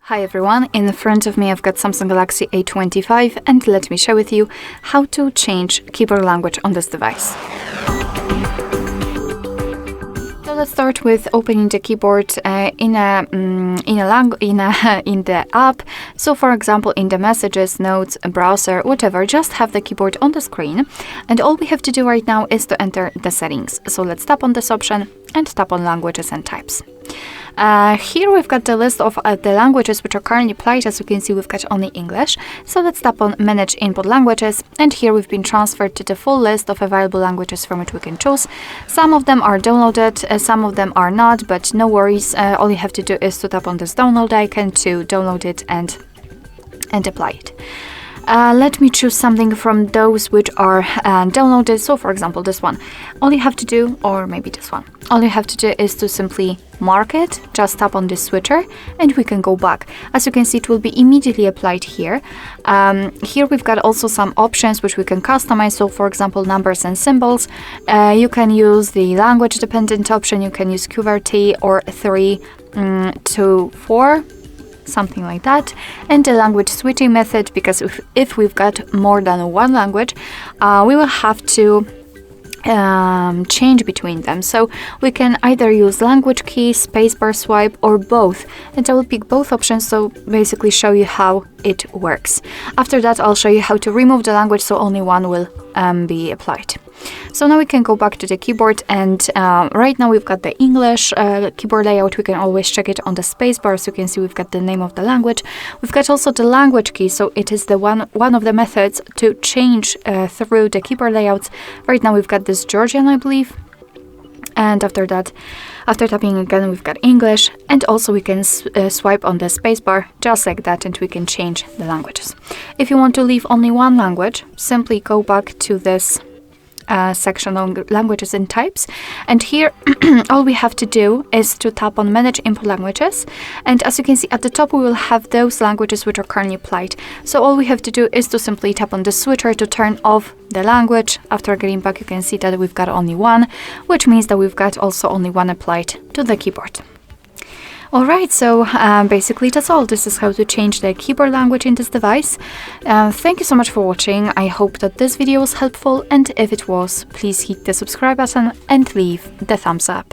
Hi everyone, in front of me I've got Samsung Galaxy A25 and let me share with you how to change keyboard language on this device. So let's start with opening the keyboard in the app. So for example, in the messages, notes, browser, whatever, just have the keyboard on the screen. And all we have to do right now is to enter the settings. So let's tap on this option and tap on languages and types. Here we've got the list of the languages which are currently applied. As you can see, we've got only English. So let's tap on Manage Input Languages, and here we've been transferred to the full list of available languages from which we can choose. Some of them are downloaded, some of them are not, but no worries. All you have to do is to tap on this download icon to download it and apply it. Let me choose something from those which are downloaded. So for example, this one. All you have to do, or maybe this one, all you have to do is to simply mark it, just tap on this switcher, and we can go back. As you can see, it will be immediately applied here. Here we've got also some options which we can customize. So for example, numbers and symbols. You can use the language dependent option. You can use QWERTY or 3 to 4. Something like that, and the language switching method, because if we've got more than one language, we will have to change between them. So we can either use language key, spacebar swipe, or both, and I will pick both options, so basically show you how it works. After that, I'll show you how to remove the language, so only one will be applied. So now we can go back to the keyboard, and right now we've got the English keyboard layout. We can always check it on the spacebar. So you can see we've got the name of the language. We've got also the language key, so it is the one of the methods to change through the keyboard layouts. Right now we've got this Georgian, I believe, and after that, after tapping again, we've got English, and also we can swipe on the spacebar just like that, and we can change the languages. If you want to leave only one language, simply go back to this section on languages and types, and here all we have to do is to tap on Manage Input Languages, and as you can see at the top we will have those languages which are currently applied. So all we have to do is to simply tap on the switcher to turn off the language. After getting back, you can see that we've got only one, which means that we've got also only one applied to the keyboard. Alright, so basically that's all. This is how to change the keyboard language in this device. Thank you so much for watching. I hope that this video was helpful, and if it was, please hit the subscribe button and leave the thumbs up.